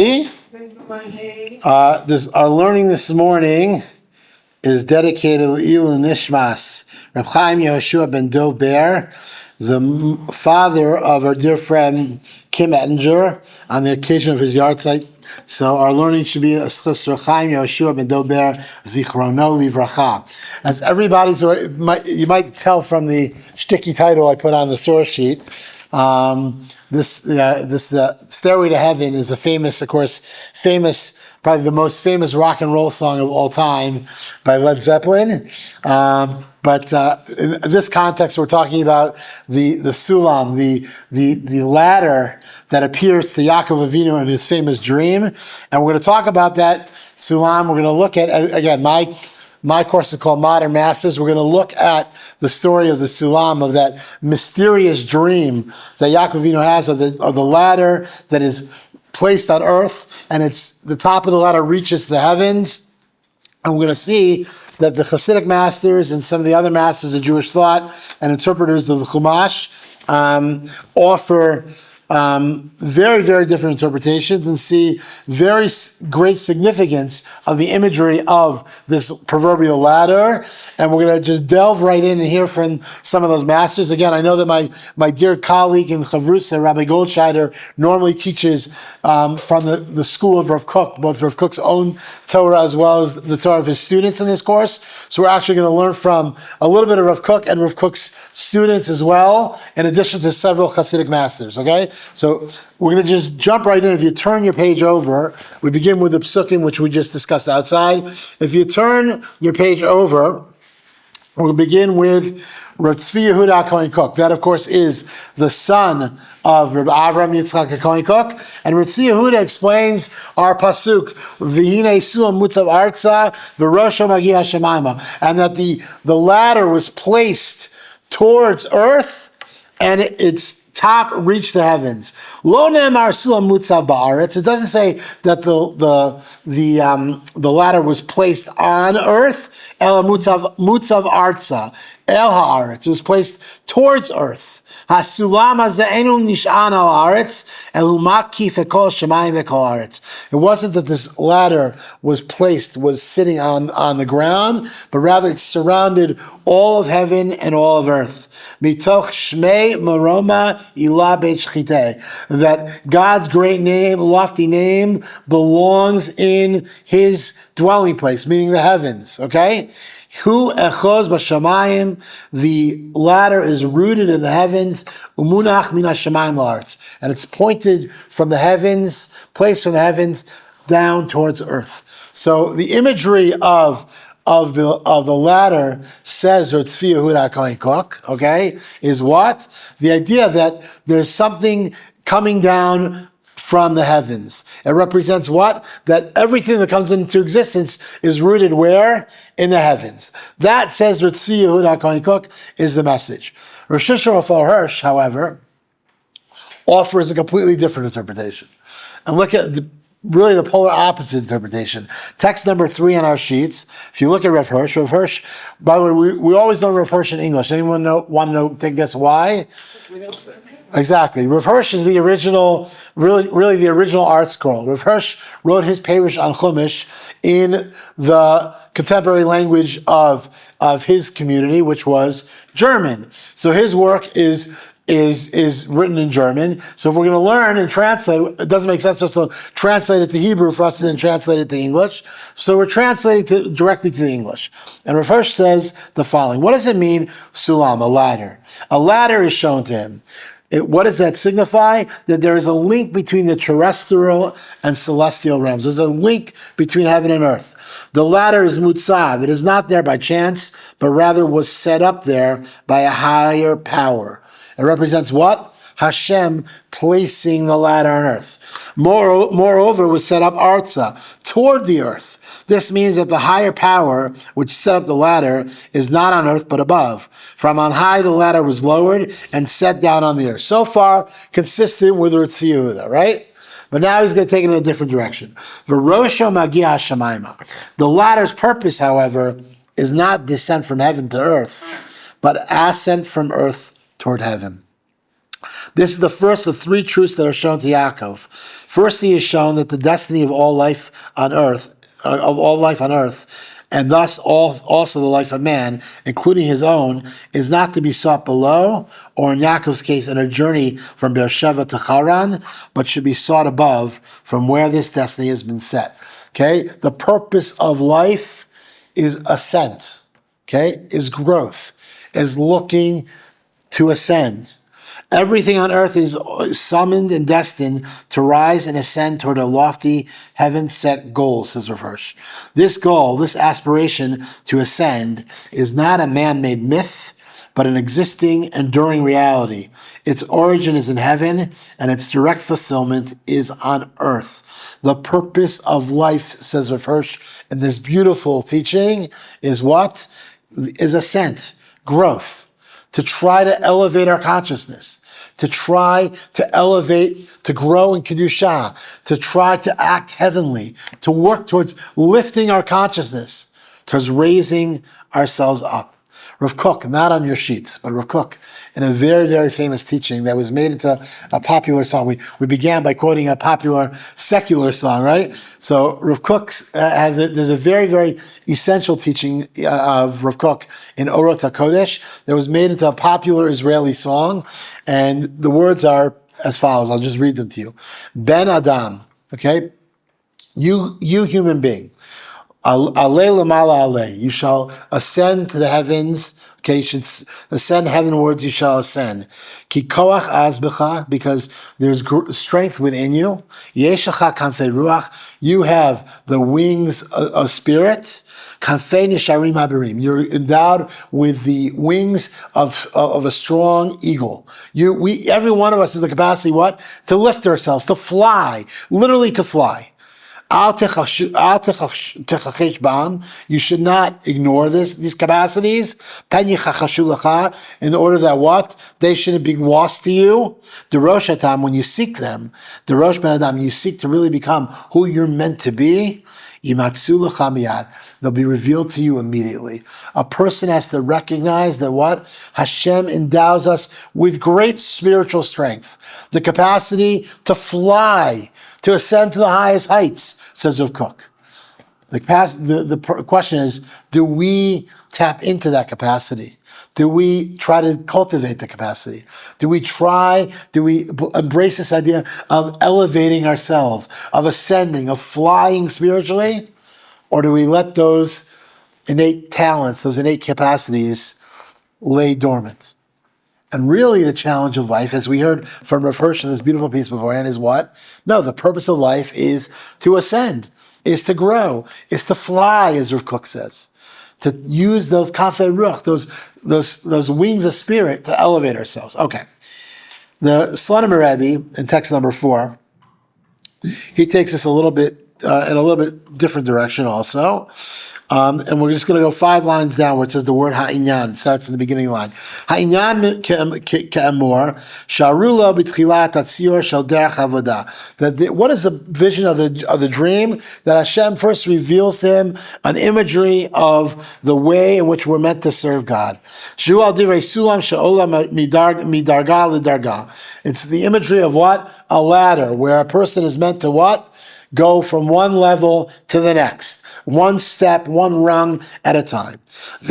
Our learning this morning is dedicated to Ilu Nishmas Reb Chaim Yehoshua ben Dov Ber, the father of our dear friend Kim Ettinger, on the occasion of his yahrzeit. So our learning should be Reb Chaim Yehoshua ben Dov Ber Zichrono Livracha. As everybody's, you might tell from the shticky title I put on the source sheet. This Stairway to Heaven is a famous, probably the most famous rock and roll song of all time by Led Zeppelin. But in this context, we're talking about the sulam, the ladder that appears to Yaakov Avinu in his famous dream. And we're going to talk about that sulam. We're going to look at, again, my course is called Modern Masters. We're going to look at the story of the Sulam, of that mysterious dream that Yaakov Avinu has of the ladder that is placed on earth, and the top of the ladder reaches the heavens. And we're going to see that the Hasidic masters and some of the other masters of Jewish thought and interpreters of the Chumash offer very, very different interpretations and see very great significance of the imagery of this proverbial ladder. And we're going to just delve right in and hear from some of those masters. Again, I know that my dear colleague in Chavrusa, Rabbi Goldscheider, normally teaches from the school of Rav Kook, both Rav Kook's own Torah as well as the Torah of his students in this course. So we're actually going to learn from a little bit of Rav Kook and Rav Kook's students as well, in addition to several Hasidic masters, okay? So we're going to just jump right in. If you turn your page over, we begin with the psukim, which we just discussed outside. If you turn your page over, we'll begin with Rav Tzvi Yehuda Kohen Kook. That, of course, is the son of Rabbi Avram Yitzchak Kohen Kook. And Rav Tzvi Yehuda explains our pasuk, V'hinei sulam mutzav arza, v'rosho magi hashemayma, and that the ladder was placed towards earth, and its top reached the heavens. Lo ne'emar sulam mutzav ba'aretz. It doesn't say that the ladder was placed on earth. El mutzav arza. El haaretz. It was placed towards earth. Hasulam haze'enu nish'an al haaretz. Elu makif ekol shemayim v'kol haaretz. It wasn't that this ladder was sitting on the ground, but rather it surrounded all of heaven and all of earth. Mitoch shmei maroma ilah beit shchitei. That God's great name, lofty name, belongs in his dwelling place, meaning the heavens, okay? Hu echoz b'shamayim, the ladder is rooted in the heavens, umunach min hashamayim la'aretz, and it's pointed from the heavens, placed from the heavens down towards earth. So the imagery of the ladder, says Rav Tzvi Yehuda Kohen Kook, okay, is what? The idea that there's something coming down from the heavens. It represents what? That everything that comes into existence is rooted where? In the heavens. That, says Rav Tzvi Yehuda Kohen Kook, is the message. Rosh Hashanah Hirsch, however, offers a completely different interpretation. And look at really the polar opposite interpretation. Text number 3 on our sheets. If you look at Rav Hirsch, by the way, we always know Rav Hirsch in English. Anyone want to guess why? Exactly. Rav Hirsch is the original, really the original art scroll. Rav Hirsch wrote his Perush on Chumash in the contemporary language of his community, which was German. So his work is written in German. So if we're going to learn and translate, it doesn't make sense just to translate it to Hebrew for us to then translate it to English. So we're translating directly to the English. And Rav Hirsch says the following. What does it mean, sulam, a ladder? A ladder is shown to him. What does that signify? That there is a link between the terrestrial and celestial realms. There's a link between heaven and earth. The ladder is mutzav. It is not there by chance, but rather was set up there by a higher power. It represents what? Hashem placing the ladder on earth. Moreover, was set up arza, toward the earth. This means that the higher power which set up the ladder is not on earth but above. From on high the ladder was lowered and set down on the earth. So far, consistent with Rav Tzvi Yehuda, right? But now he's going to take it in a different direction. V'rosho magi hashamayma. The ladder's purpose, however, is not descent from heaven to earth, but ascent from earth toward heaven. This is the first of three truths that are shown to Yaakov. First, he is shown that the destiny of all life on earth, and thus also the life of man, including his own, is not to be sought below, or in Yaakov's case, in a journey from Beersheba to Haran, but should be sought above, from where this destiny has been set. Okay, the purpose of life is ascent. Okay, is growth, is looking to ascend. Everything on earth is summoned and destined to rise and ascend toward a lofty, heaven-set goal, says Rav Hirsch. This goal, this aspiration to ascend, is not a man-made myth, but an existing, enduring reality. Its origin is in heaven, and its direct fulfillment is on earth. The purpose of life, says Rav Hirsch, in this beautiful teaching, is what? Is ascent, growth. To try to elevate our consciousness, to try to elevate, to grow in Kedusha, to try to act heavenly, to work towards lifting our consciousness, towards raising ourselves up. Rav Kook, not on your sheets, but Rav Kook, in a very, very famous teaching that was made into a popular song. We began by quoting a popular secular song, right? So Rav Kook there's a very, very essential teaching of Rav Kook in Orot HaKodesh that was made into a popular Israeli song, and the words are as follows. I'll just read them to you. Ben Adam, okay? You human being. Alei lamala alei. You shall ascend to the heavens. Okay, you should ascend heavenwards. You shall ascend. Ki koach azbecha, because there's strength within you. Yeshacha kanfei ruach. You have the wings of spirit. Kanfei nisharim haberim. You're endowed with the wings of a strong eagle. Every one of us has the capacity, what? To lift ourselves, to fly, literally to fly. You should not ignore these capacities. In order that what? They shouldn't be lost to you. When you seek them, you seek to really become who you're meant to be. They'll be revealed to you immediately. A person has to recognize that what? Hashem endows us with great spiritual strength. The capacity to fly, to ascend to the highest heights, says Rav Kook. The question is, do we tap into that capacity? Do we try to cultivate the capacity? Do we embrace this idea of elevating ourselves, of ascending, of flying spiritually? Or do we let those innate talents, those innate capacities lay dormant? And really the challenge of life, as we heard from Rav Hirsch in this beautiful piece beforehand, is what? No, the purpose of life is to ascend, is to grow, is to fly, as Rav Kook says. To use those kafei ruach, those wings of spirit to elevate ourselves. Okay. The Slonim Rabbi, in text number 4, he takes us in a little bit different direction also. And we're just going to go 5 lines down where it says the word ha'inyan. It starts in the beginning line. Ha'inyan ke'amor, sharula b'tchilat atzior shel derech avodah. What is the vision of the dream? That Hashem first reveals to him an imagery of the way in which we're meant to serve God. Shu al divrei sulam she'ola midarga lidarga. It's the imagery of what? A ladder, where a person is meant to what? Go from one level to the next. One step, one rung at a time. And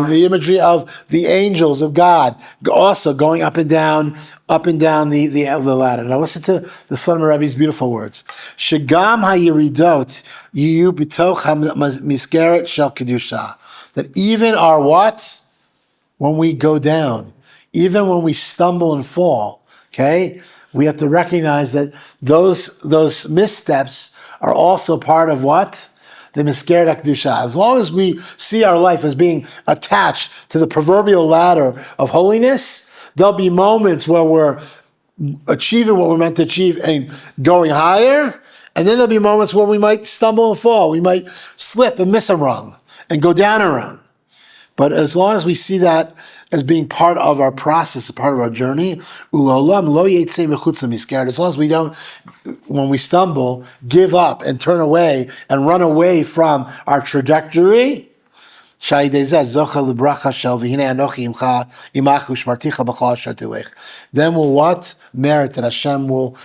the imagery of the angels of God also going up and down the ladder. Now listen to the Slonim Rabbi's beautiful words. Shegam hayiridot yiyu b'toch hamiskeret shel kedusha. That even our what? When we go down, even when we stumble and fall, okay? We have to recognize that those missteps are also part of what? The Miskeret HaKedusha. As long as we see our life as being attached to the proverbial ladder of holiness, there'll be moments where we're achieving what we're meant to achieve and going higher, and then there'll be moments where we might stumble and fall. We might slip and miss a rung and go down a rung. But as long as we see that as being part of our process, a part of our journey, as long as we don't, when we stumble, give up and turn away and run away from our trajectory, Then will what? Merit that Hashem will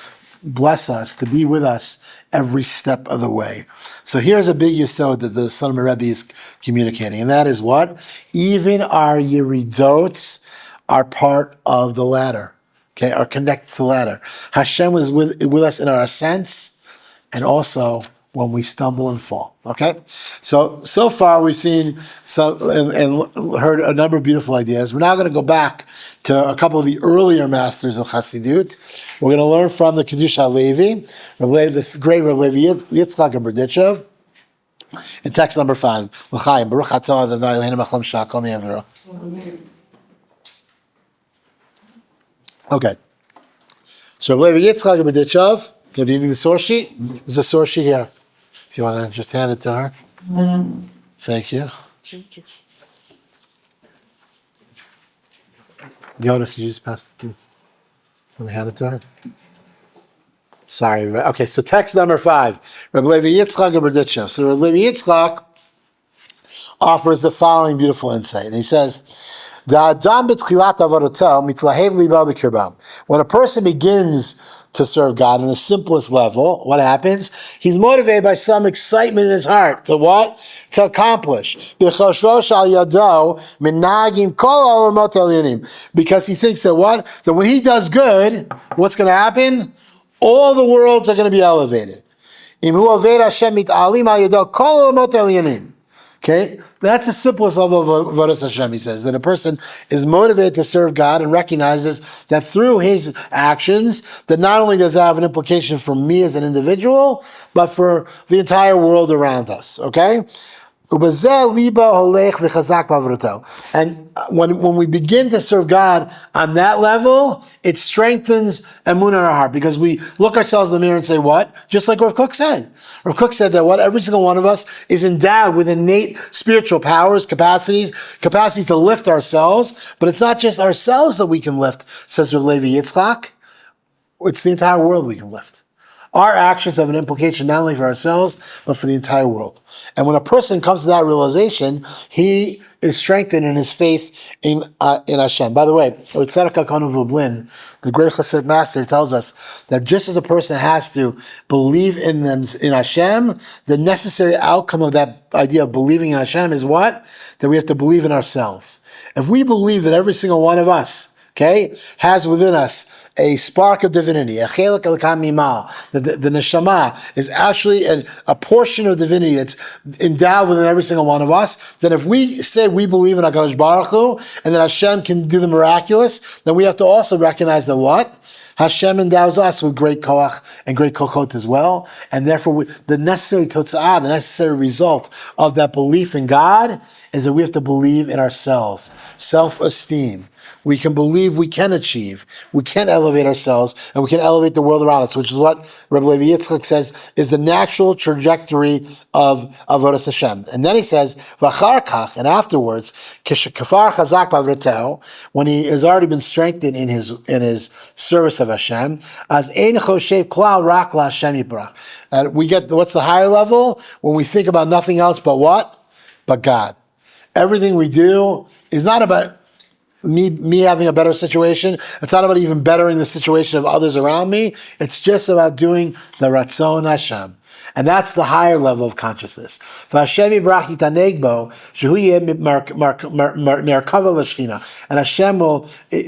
bless us, to be with us every step of the way. So here's a big yesod that the son of Rabbi is communicating, and that is what? Even our yeridot are part of the ladder, okay, are connected to the ladder. Hashem was with us in our ascents, and also when we stumble and fall, okay? So far we've seen some and heard a number of beautiful ideas. We're now going to go back to a couple of the earlier masters of Chassidut. We're going to learn from the Kedusha Levi, the great Rabbi Yitzchak and Berditchev, in text number 5. L'chaim, Baruch atah Adonai Eloheinu melech haolam shakol niyavero. Okay. So Rabbi Yitzchak and Berditchev, do you need the source sheet? There's a source sheet here. If you want to just hand it to her. Thank you. Yoda, could you just pass it to me? Want to hand it to her? Sorry. Okay, so text number 5. Rabbi Levi Yitzchak and Berditchev. So Rabbi Levi Yitzchak offers the following beautiful insight. And he says, when a person begins to serve God on the simplest level, what happens? He's motivated by some excitement in his heart. To what? To accomplish. Because he thinks that what? That when he does good, what's going to happen? All the worlds are going to be elevated. Okay, that's the simplest level of Avodas Hashem, he says, that a person is motivated to serve God and recognizes that through his actions, that not only does it have an implication for me as an individual, but for the entire world around us, okay? And when we begin to serve God on that level, it strengthens emunah in our heart, because we look ourselves in the mirror and say, what? Just like Rav Kook said. Rav Kook said that what? Every single one of us is endowed with innate spiritual powers, capacities to lift ourselves, but it's not just ourselves that we can lift, says Rav Levi Yitzchak. It's the entire world we can lift. Our actions have an implication not only for ourselves, but for the entire world. And when a person comes to that realization, he is strengthened in his faith in Hashem. By the way, the great Chassid master tells us that just as a person has to believe in Hashem, the necessary outcome of that idea of believing in Hashem is what? That we have to believe in ourselves. If we believe that every single one of us, okay, has within us a spark of divinity, a chelak elokam mimah, the neshama is actually a portion of divinity that's endowed within every single one of us, then if we say we believe in HaKadosh Baruch Hu, and that Hashem can do the miraculous, then we have to also recognize that what? Hashem endows us with great koach and great kochot as well, and therefore the necessary totzah, the necessary result of that belief in God is that we have to believe in ourselves, self-esteem. We can believe we can achieve, we can elevate ourselves, and we can elevate the world around us, which is what Rabbi Levi Yitzchak says is the natural trajectory of Avodas Hashem. And then he says, V'achar kach, and afterwards, kafar chazak b'avrateo, when he has already been strengthened in his service of Hashem, as ein choshev klal rak laHashem yiparach. We get, what's the higher level? When we think about nothing else but what? But God. Everything we do is not about me having a better situation. It's not about even bettering the situation of others around me. It's just about doing the Ratzon Hashem. And that's the higher level of consciousness. And Hashem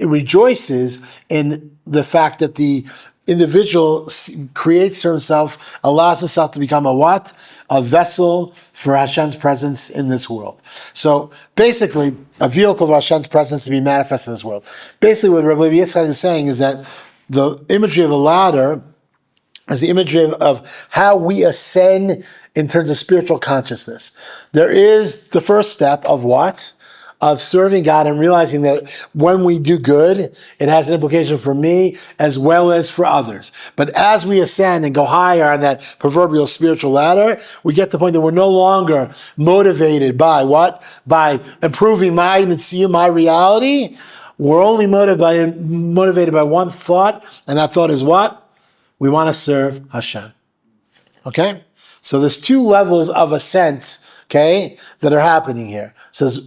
rejoices in the fact that the individual creates for himself, allows himself to become a what? A vessel for Hashem's presence in this world. So basically, a vehicle for Hashem's presence to be manifest in this world. Basically, what Rabbi Yitzchak is saying is that the imagery of a ladder is the imagery of how we ascend in terms of spiritual consciousness. There is the first step of what? Of serving God and realizing that when we do good, it has an implication for me as well as for others. But as we ascend and go higher on that proverbial spiritual ladder, we get to the point that we're no longer motivated by what? By improving my mitzvah, my reality. We're only motivated by one thought, and that thought is what? We want to serve Hashem. Okay? So there's two levels of ascent, okay, that are happening here. Says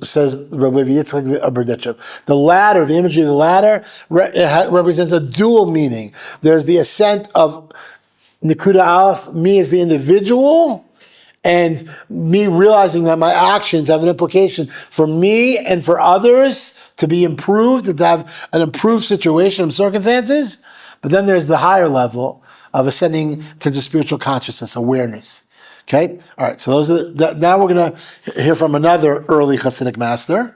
Rabbi Yitzchak Berditchev. The ladder, the imagery of the ladder, represents a dual meaning. There's the ascent of Nikuda Aleph, me as the individual, and me realizing that my actions have an implication for me and for others to be improved, to have an improved situation and circumstances. But then there's the higher level of ascending to the spiritual consciousness, awareness. Okay? All right, so now we're going to hear from another early Hasidic master,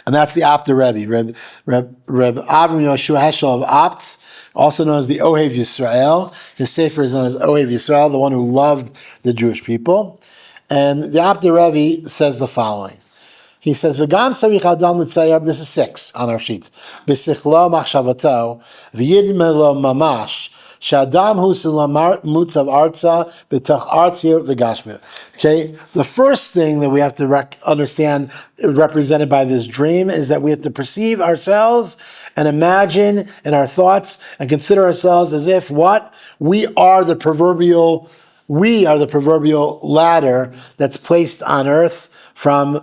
and that's the Apter Rebbe, Reb Avram Yoshua Heschel of Apt, also known as the OUisrael. His sefer is known as OUisrael, the one who loved the Jewish people. And the Apter Rebbe says the following. He says, "V'gam sarich adam l'tzayer." This is 6 on our sheets. B'sichlo machshavato v'yidmelo mamash she'adam hu sulam mutzav arza b'toch arzir v'gashmir. Okay, the first thing that we have to understand, represented by this dream, is that we have to perceive ourselves and imagine in our thoughts and consider ourselves as if what? We are the proverbial ladder that's placed on earth from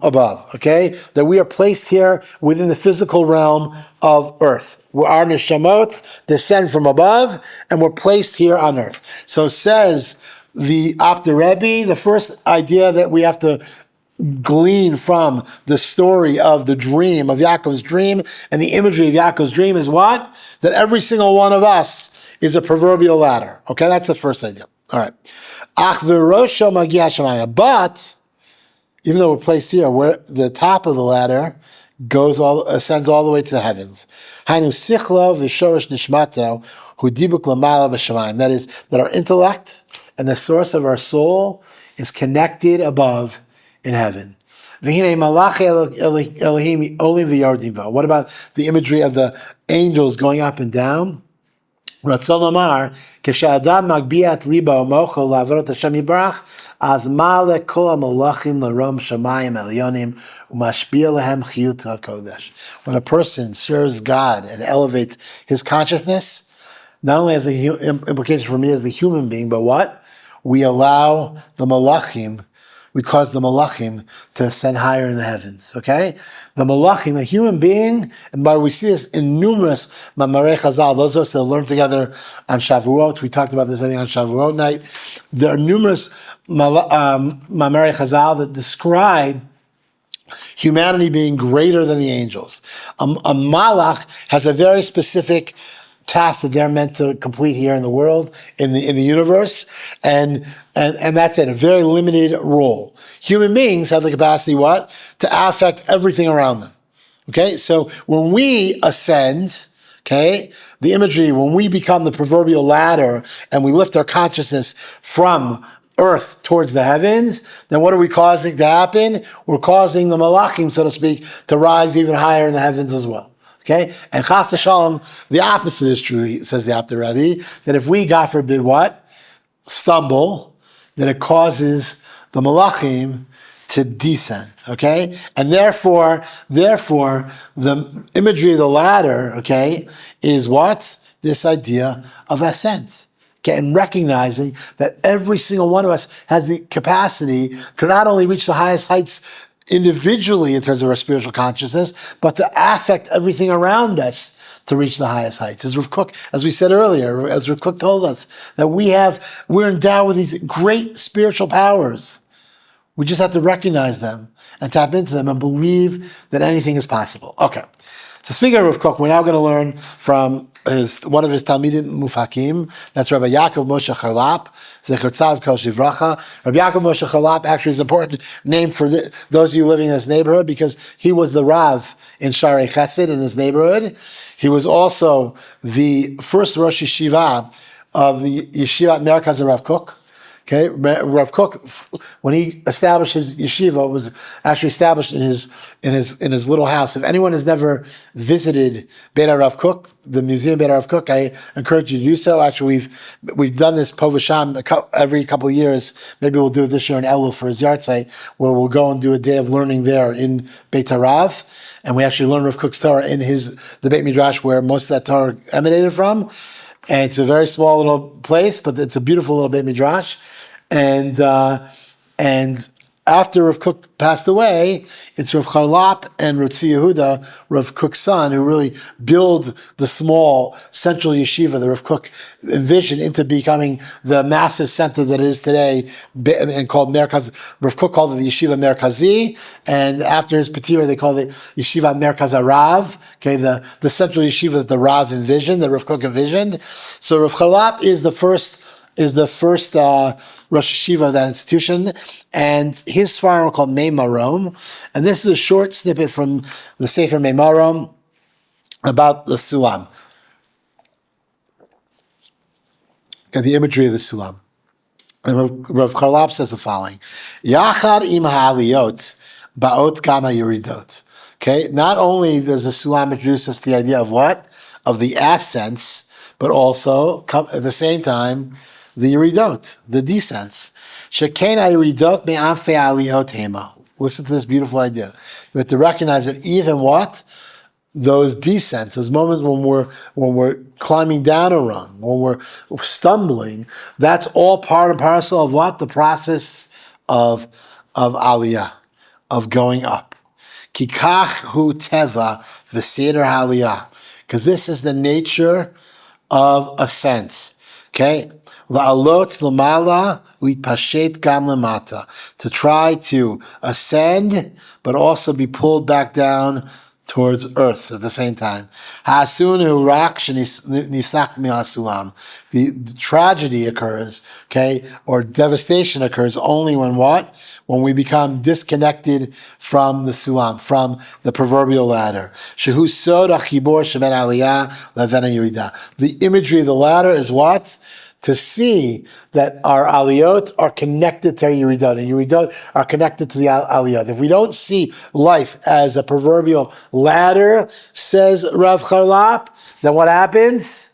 above, okay? That we are placed here within the physical realm of earth. Our neshamot descend from above, and we're placed here on earth. So says the Apter Rebbe, the first idea that we have to glean from the story of the dream, of Yaakov's dream, and the imagery of Yaakov's dream is what? That every single one of us is a proverbial ladder, okay? That's the first idea. All right. But even though we're placed here, where the top of the ladder ascends all the way to the heavens. That is, that our intellect and the source of our soul is connected above in heaven. What about the imagery of the angels going up and down? רצון לומר, כשאדם מגביה את ליבו ומוחו לעבוד השם יתברך, אז מעלה כל המלאכים לרום שמיים עליונים ומשפיע להם חיות הקודש. When a person serves God and elevates his consciousness, not only has the implication for me as the human being, but what? We allow the malachim, we cause the malachim to ascend higher in the heavens, okay? The malachim, the human being, and we see this in numerous mamarei chazal, those of us that learned together on Shavuot, we talked about this, I think, on Shavuot night. There are numerous mamarei chazal that describe humanity being greater than the angels. A malach has a very specific task that they're meant to complete here in the world, in the universe, and that's it, a very limited role. Human beings have the capacity, what? To affect everything around them. Okay, so when we ascend, okay, the imagery, when we become the proverbial ladder and we lift our consciousness from earth towards the heavens, then what are we causing to happen? We're causing the malachim, so to speak, to rise even higher in the heavens as well. Okay? And chas v'shalom, the opposite is true, says the Apter Rebbe, that if we, God forbid, what? Stumble, that it causes the malachim to descend, okay? And therefore, the imagery of the ladder, okay, is what? This idea of ascent. Okay, and recognizing that every single one of us has the capacity to not only reach the highest heights individually in terms of our spiritual consciousness, but to affect everything around us to reach the highest heights. As Rav Kook, as we said earlier, as Rav Kook told us, that we're endowed with these great spiritual powers. We just have to recognize them and tap into them and believe that anything is possible. Okay. So speaking of Rav Kook, we're now going to learn from one of his Talmidim Mufakim. That's Rabbi Yaakov Moshe Charlap, Zecher Tzaddik Kol Shivracha. Rabbi Yaakov Moshe Charlap actually is an important name for those of you living in this neighborhood because he was the Rav in Sharei Chesed in this neighborhood. He was also the first Rosh Yeshiva of the Yeshiva Merkaz of Rav Kook. Okay, Rav Kook, when he established his yeshiva, was actually established in his little house. If anyone has never visited Beit Rav Kook, the museum Beit Rav Kook, I encourage you to do so. Actually, we've done this po v'sham every couple of years. Maybe we'll do it this year in Elul for his yahrzeit, where we'll go and do a day of learning there in Beit Rav, and we actually learn Rav Kook's Torah in the Beit Midrash, where most of that Torah emanated from. And it's a very small little place, but it's a beautiful little Beit Midrash. And after Rav Kook passed away, it's Rav Charlap and Rav Tzvi Yehuda, Rav Kook's son, who really build the small central yeshiva that Rav Kook envisioned into becoming the massive center that it is today, and called Merkaz. Rav Kook called it the Yeshiva Merkazi, and after his patira, they called it Yeshiva Merkaz Rav. Okay, the central yeshiva that the Rav envisioned, that Rav Kook envisioned. So Rav Charlap is the first Rosh Yeshiva of that institution, and his farm are called Mei Marom, and this is a short snippet from the Sefer Mei Marom about the Sulam and the imagery of the Sulam. And Rav Charlap says the following: Yachad im ha'aliyot ba'ot kama yuridot. Okay, not only does the Sulam introduce us the idea of what? Of the ascents, but also at the same time the Yeridot, the descents. Shekena Yeridot me'anfei aliyot hema. Listen to this beautiful idea. We have to recognize that even what? Those descents, those moments when we're climbing down a rung, when we're stumbling, that's all part and parcel of what? The process of aliyah, of going up. Kikach hu teva v'seder aliyah. Because this is the nature of ascent. Okay? La'alot l'mala u'itpashet gam lemata. To try to ascend, but also be pulled back down towards earth at the same time. The tragedy occurs, okay, or devastation occurs only when what? When we become disconnected from the sulam, from the proverbial ladder. The imagery of the ladder is what? To see that our aliyot are connected to our yeridot, and yeridot are connected to the aliyot. If we don't see life as a proverbial ladder, says Rav Charlap, then what happens?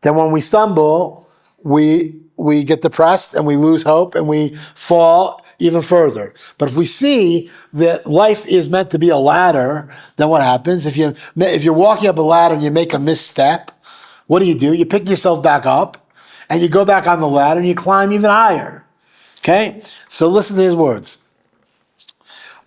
Then when we stumble, we get depressed and we lose hope and we fall even further. But if we see that life is meant to be a ladder, then what happens? If you're walking up a ladder and you make a misstep, what do? You pick yourself back up, and you go back on the ladder and you climb even higher. Okay? So listen to his words.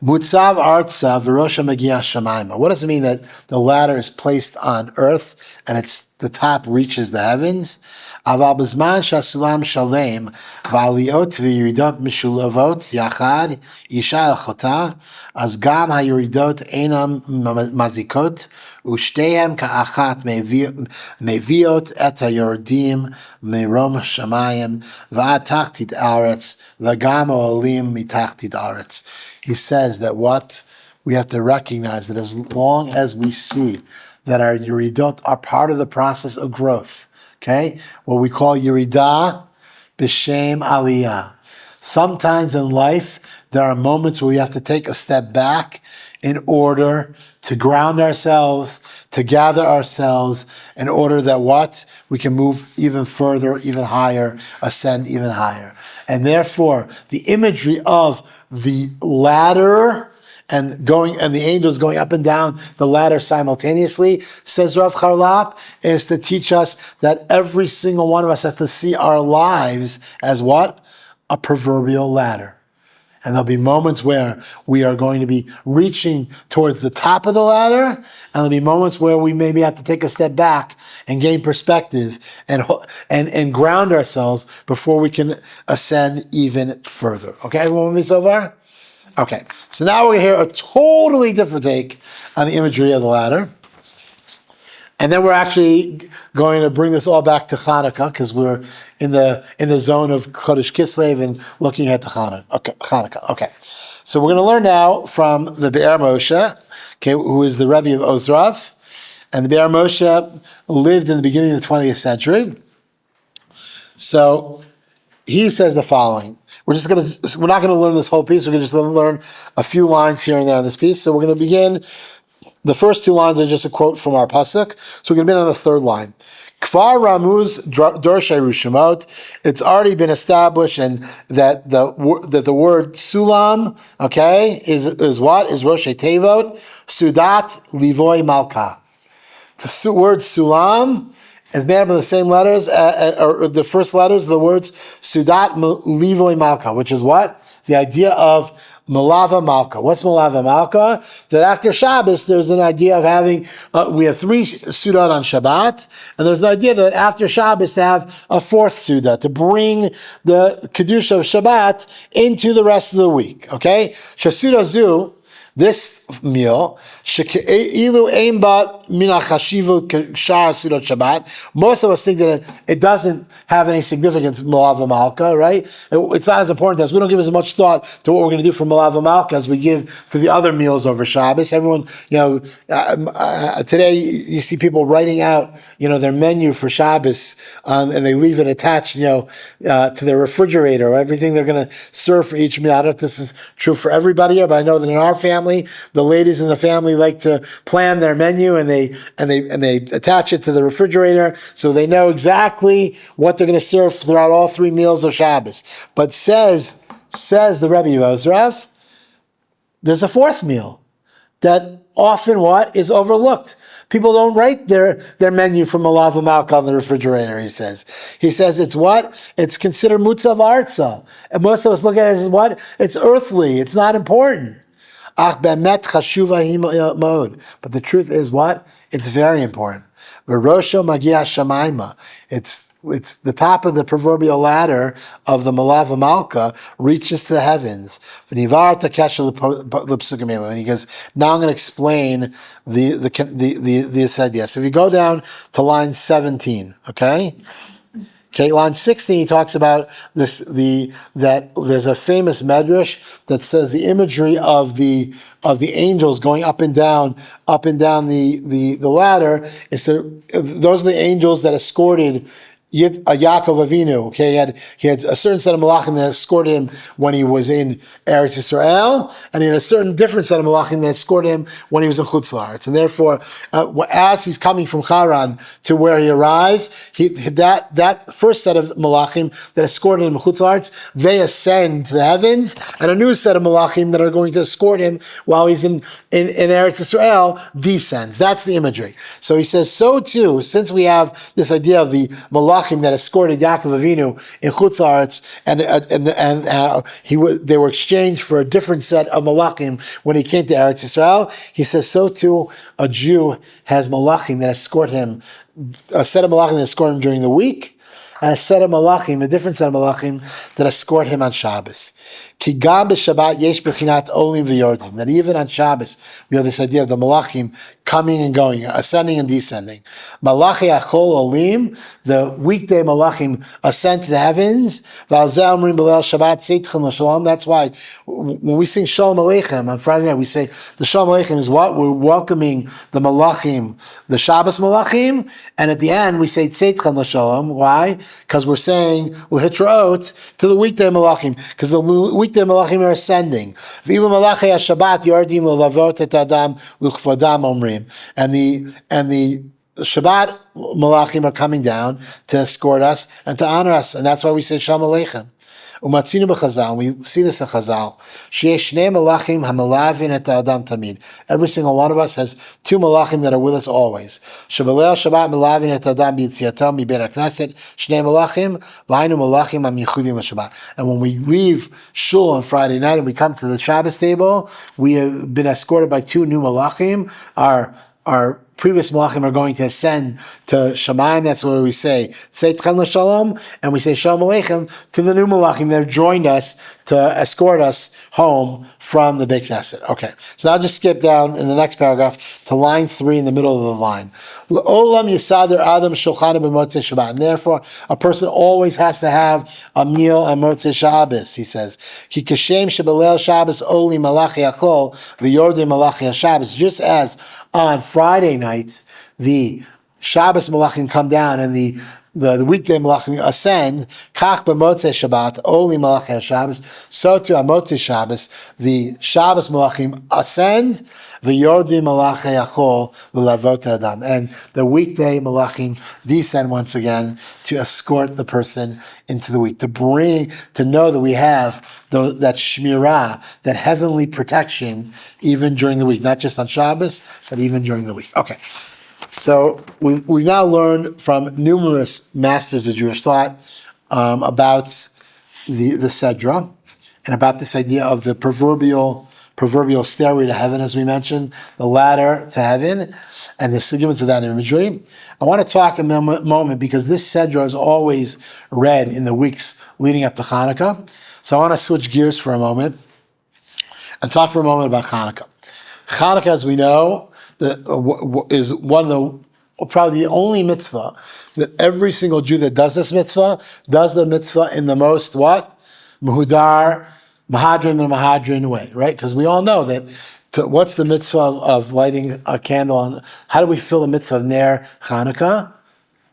Mutzav artza v'rosha magia shamayma. What does it mean that the ladder is placed on earth and the top reaches the heavens? Aval b'zman shasulam shalem v'aliyot v'yiridot mishulavot yachad isha elchota az gam hayiridot einam mazikot u'shteihem ka'achat meviot et hayordim merom shamayim v'ad tachtit aretz l'gam ha'olim mitachtit aretz. He says that what we have to recognize, that as long as we see that our yeridot are part of the process of growth, okay, what we call yeridah b'shem aliyah. Sometimes in life, there are moments where we have to take a step back in order to ground ourselves, to gather ourselves, in order that what? We can move even further, even higher, ascend even higher. And therefore, the imagery of the ladder and the angels going up and down the ladder simultaneously, says Rav Charlap, is to teach us that every single one of us has to see our lives as what? A proverbial ladder. And there'll be moments where we are going to be reaching towards the top of the ladder, and there'll be moments where we maybe have to take a step back and gain perspective and ground ourselves before we can ascend even further. Okay, everyone with me so far? Okay, so now we're going to hear a totally different take on the imagery of the ladder. And then we're actually going to bring this all back to Hanukkah, because we're in the zone of Chodesh Kislev and looking at the Hanukkah. Okay, so we're going to learn now from the Be'er Moshe, okay, who is the Rabbi of Ozrav. And the Be'er Moshe lived in the beginning of the 20th century. So he says the following. We're not going to learn this whole piece. We're going to just learn a few lines here and there on this piece. So we're going to begin. The first two lines are just a quote from our pasuk. So we're going to begin on the third line. Kfar Ramuz Dorshay Rushimot. It's already been established, and that the word Sulam, okay, is what? Is Roshei Tevot Sudat Livoy Malka. The word Sulam is made up of the same letters, or the first letters of the words Sudat Livoy Malka, which is what? The idea of Malava Malka. What's Malava Malka? That after Shabbos, there's an idea of having, we have 3 Sudat on Shabbat, and there's an idea that after Shabbos to have a 4th Sudat, to bring the Kedusha of Shabbat into the rest of the week, okay? Shasuda Zu, this meal, most of us think that it doesn't have any significance, Malava Malka, right? It's not as important to us. We don't give as much thought to what we're going to do for Malava Malka as we give to the other meals over Shabbos. Everyone, today you see people writing out, their menu for Shabbos, and they leave it attached, to their refrigerator, or everything they're going to serve for each meal. I don't know if this is true for everybody here, but I know that in our family, the ladies in the family like to plan their menu, and they attach it to the refrigerator so they know exactly what they're going to serve throughout all 3 meals of Shabbos. But says the Rabbi OUisrael, there's a 4th meal that often is overlooked. People don't write their menu from Malava Malka on the refrigerator, he says. He says it's what? It's considered mutzav arza. And most of us look at it as what? It's earthly. It's not important. But the truth is what? It's very important. It's the top of the proverbial ladder of the Malava Malka reaches to the heavens. And he goes, now I'm going to explain this idea. So if you go down to line 17, okay? Okay, line 16, he talks about that there's a famous medrash that says the imagery of the angels going up and down the ladder those are the angels that escorted Yaakov Avinu. Okay, he had a certain set of malachim that escorted him when he was in Eretz Yisrael, and he had a certain different set of malachim that escorted him when he was in Chutz La'aretz. And therefore, as he's coming from Haran to where he arrives, that first set of malachim that escorted him in Chutz La'aretz, they ascend to the heavens, and a new set of malachim that are going to escort him while he's in Eretz Yisrael descends. That's the imagery. So he says, so too, since we have this idea of the malachim that escorted Yaakov Avinu in Chutz La'aretz, they were exchanged for a different set of malachim when he came to Eretz Yisrael. He says, so too a Jew has malachim that escort him, a set of malachim that escort him during the week, and a set of malachim, a different set of malachim that escort him on Shabbos. Ki gam b'Shabbat yesh b'chinat olim v'yordim. That even on Shabbos we have this idea of the malachim coming and going, ascending and descending. Malachi achol olim, the weekday malachim ascend to the heavens. V'alzeh omrim b'leil Shabbat seitchem l'shalom. That's why when we sing Shalom Aleichem on Friday night, we say the Shalom Aleichem is what? We're welcoming the malachim, the Shabbos malachim, and at the end we say seitchem l'shalom. Why? Because we're saying l'hitraot to the weekday malachim, because the weekday malachim are ascending. V'ilu malachi ha-Shabbat yordim l'lavot et adam l'chvodam omrim. And the Shabbat malachim are coming down to escort us and to honor us, and that's why we say Shalom Aleichem. Umatzinu b'Chazal, we see this in Chazal. Sheyesh shnei malachim hamalavin et adam tamid. Every single one of us has 2 malachim that are with us always. Shebeleil Shabbat malavin et adam b'yitziato mibeit hakneset shnei malachim v'hainu malachim hamichudim l'Shabbat. And when we leave shul on Friday night and we come to the Shabbos table, we have been escorted by 2 new malachim. Our previous malachim are going to ascend to Shamayim. That's where we say Tzeit L'Shalom, and we say Shalom Aleichem to the new malachim that have joined us to escort us home from the Beit Knesset. Okay, so now I'll just skip down in the next paragraph to line 3 in the middle of the line. L'olam yisader adam shulchanu b'motzei Shabbat, and therefore a person always has to have a meal on Motzei Shabbos. He says, Ki kashem shebeleil Shabbos oli malachi achol v'yordei malachi Shabbos. Just as on Friday nights, the Shabbos malachim come down and the weekday malachim ascend. Kach b'motzei Shabbat, only malachi Shabbos. So too on Motzei Shabbos, the Shabbos malachim ascend. V'yordi malachi achol l'lavot adam, and the weekday malachim descend once again to escort the person into the week, to know that we have that shmirah, that heavenly protection, even during the week, not just on Shabbos, but even during the week. Okay. So we've now learned from numerous masters of Jewish thought about the Sedra and about this idea of the proverbial stairway to heaven, as we mentioned, the ladder to heaven, and the significance of that imagery. I want to talk a moment because this Sedra is always read in the weeks leading up to Hanukkah. So I want to switch gears for a moment and talk for a moment about Hanukkah. Hanukkah, as we know, is one of the, probably the only mitzvah that every single Jew that does this mitzvah does the mitzvah in the most what? Mahadran and Mahadran way, right? Because we all know that what's the mitzvah of lighting a candle, and how do we fill the mitzvah of Ner Hanukkah?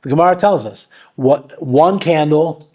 The Gemara tells us one candle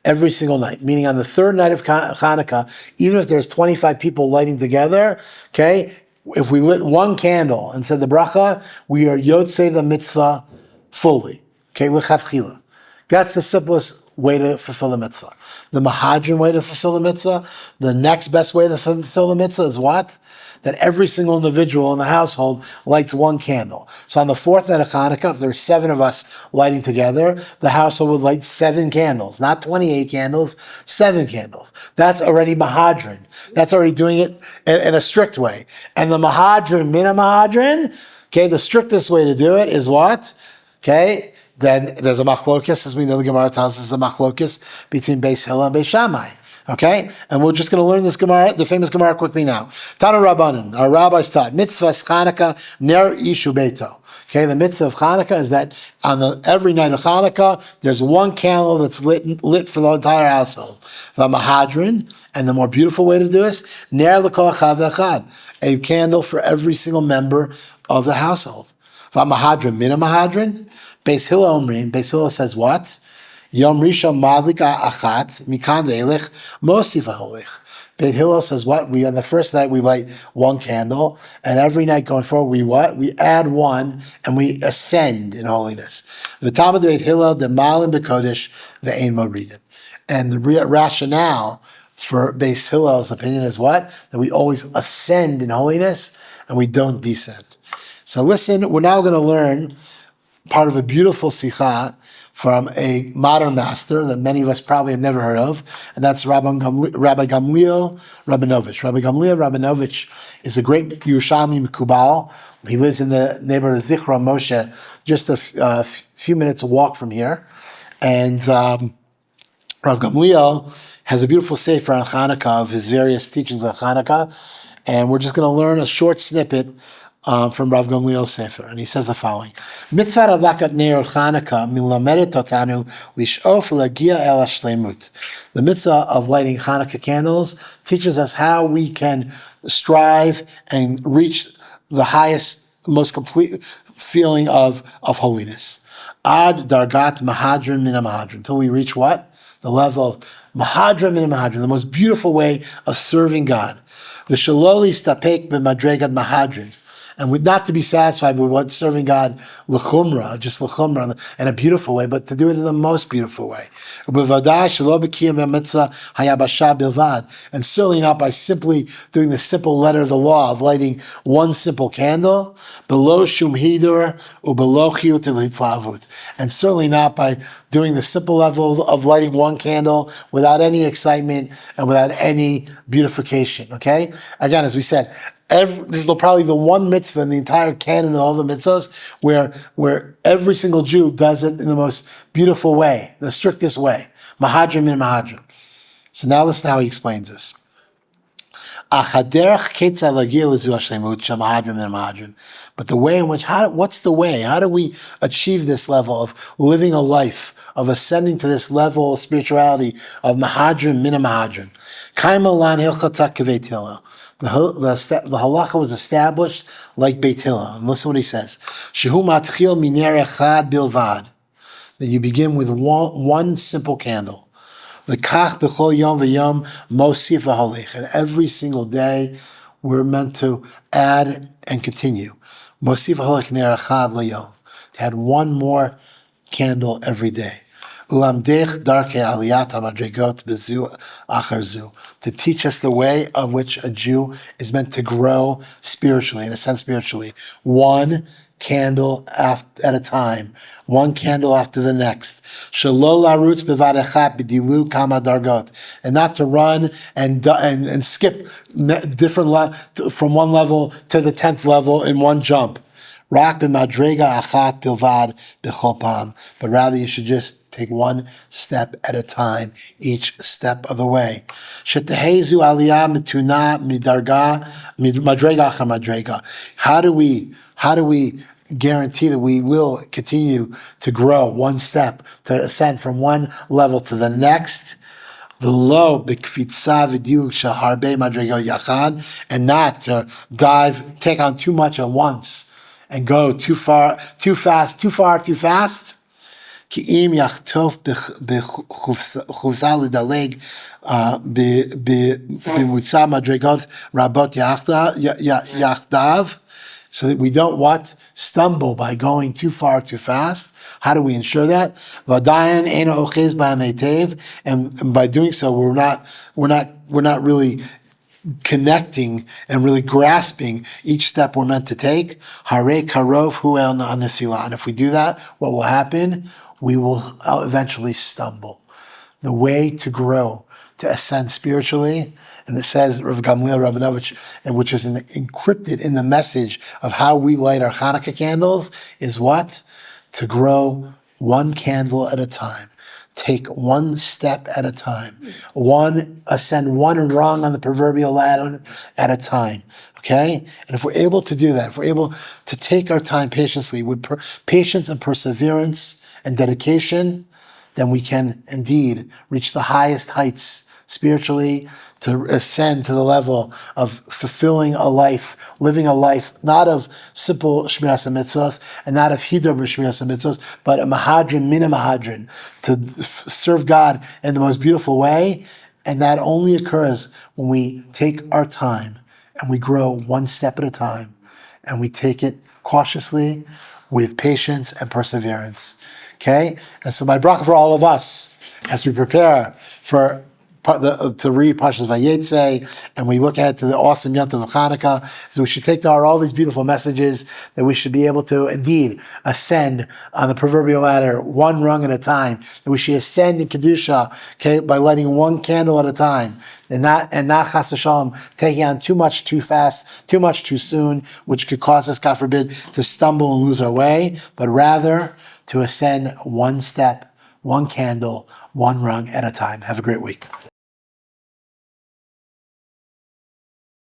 every single night, meaning on the third night of Hanukkah, even if there's 25 people lighting together, okay, if we lit one candle and said the bracha, we are yotzei the mitzvah fully, okay, l'chatchila. That's the simplest way to fulfill the mitzvah. The Mahadran way to fulfill the mitzvah, the next best way to fulfill the mitzvah is what? That every single individual in the household lights one candle. So on the fourth night of Hanukkah, if there's 7 of us lighting together, the household would light 7 candles, not 28 candles, 7 candles. That's already Mahadran. That's already doing it in a strict way. And the Mahadran, Mina Mahadran, okay, the strictest way to do it is what? Okay, then there's a machlokes, as we know the Gemara tells us, a machlokes between Beis Hillel and Beis Shammai. Okay, and we're just going to learn this Gemara, the famous Gemara, quickly now. Tana Rabbanan, our rabbis taught, mitzvah Chanukah ner ishu beito. Okay, the mitzvah of Chanukah is that on every night of Chanukah, there's one candle that's lit for the entire household. The Mahadran, and the more beautiful way to do this, ner l'kol echad v'echad, a candle for every single member of the household. The Mahadran, mina Mahadran, Beis Hillel Omrim, Beis Hillel says what? Yom Rishon Madlika Achat Mikan Deilech Mosif Aholich. Beis Hillel says what? On the first night we light one candle, and every night going forward we what? We add one and we ascend in holiness. V'tamad Beis Hillel Demalim Bekodesh Ve'ein Moridim. And the rationale for Beis Hillel's opinion is what? That we always ascend in holiness and we don't descend. So listen, we're now going to learn part of a beautiful sikha from a modern master that many of us probably have never heard of, and that's Rabbi Gamliel Rabinovich. Rabbi Gamliel Rabinovich is a great Yerushalmi Mikubal. He lives in the neighborhood of Zichron Moshe, just a few minutes walk from here. And Rav Gamliel has a beautiful sefer on Hanukkah of his various teachings on Hanukkah, and we're just going to learn a short snippet from Rav Gamliel's Sefer, and he says the following: Mitzvah adlakat ner Chanukah milamedet otanu lishof lagia el hashleimut. The mitzvah of lighting Hanukkah candles teaches us how we can strive and reach the highest, most complete feeling of holiness. Ad dargat mahadran min mahadran, until we reach what? The level of mahadran min mahadran, the most beautiful way of serving God. V'shaloli stapek b'madregad mahadran. And not to be satisfied with what serving God l'chumra, just l'chumra, in a beautiful way, but to do it in the most beautiful way. And certainly not by simply doing the simple letter of the law of lighting one simple candle, below shum hidur ubelow chiyut v'hitlavut, and certainly not by doing the simple level of lighting one candle without any excitement and without any beautification. Okay, again, as we said, this is probably the one mitzvah in the entire canon of all the mitzvahs where every single Jew does it in the most beautiful way, the strictest way. Mahadran min mahadran. So now listen to how he explains this. But the way in which, what's the way? How do we achieve this level of living a life, of ascending to this level of spirituality of mahadran min mahadran? The halacha was established like Beit Hillel. And listen what he says. Shehu matchil miner echad bilvad. That you begin with one simple candle. V'kach b'chol yom v'yom mosif v'holech. And every single day we're meant to add and continue. Mosif v'holech ner echad l'yom. To add one more candle every day. To teach us the way of which a Jew is meant to grow spiritually, in a sense spiritually, one candle at a time, one candle after the next. Shelo larutz bevad echad b'dilu kama dargot, and not to run and skip different from one level to the 10th level in one jump. Rak b'madrega achat bilvad b'chol pam, but rather you should just take one step at a time, each step of the way. Shetehezu aliyah mituna midarga madrega achar madrega. How do we guarantee that we will continue to grow one step, to ascend from one level to the next? V'lo b'kfitza v'diuk shaharbe madrega yachad, and not to take on too much at once and go too fast. Ki im yachtof b'chuvza l'daleg b'mutza madregot rabot yachdav, so that we don't stumble by going too far too fast. How do we ensure that? V'adayan eino ochez b'hametev, and by doing so, we're not really connecting and really grasping each step we're meant to take. Hare karov hu el na'anefila. And if we do that, what will happen? We will eventually stumble. The way to grow, to ascend spiritually, and it says Rav Gamliel Rabinovich, and which is encrypted in the message of how we light our Hanukkah candles, is what? To grow one candle at a time. Take one step at a time. Ascend one rung on the proverbial ladder at a time. Okay? And if we're able to do that, if we're able to take our time patiently with patience and perseverance and dedication, then we can indeed reach the highest heights spiritually, to ascend to the level of fulfilling a life, living a life not of simple Shmiras HaMitzvos and not of Hidra B'Shmiras HaMitzvos, but a Mahadrin, Mina Mahadrin, to serve God in the most beautiful way. And that only occurs when we take our time and we grow one step at a time, and we take it cautiously with patience and perseverance. Okay? And so my bracha for all of us, as we prepare to read Parshas Vayetze, and we look ahead to the awesome Yom Tov of Hanukkah, so we should take to heart all these beautiful messages, that we should be able to indeed ascend on the proverbial ladder one rung at a time, that we should ascend in Kedusha, okay, by lighting one candle at a time, and not chas v'shalom taking on too much too fast, too much too soon, which could cause us, God forbid, to stumble and lose our way, but rather to ascend one step, one candle, one rung at a time. Have a great week.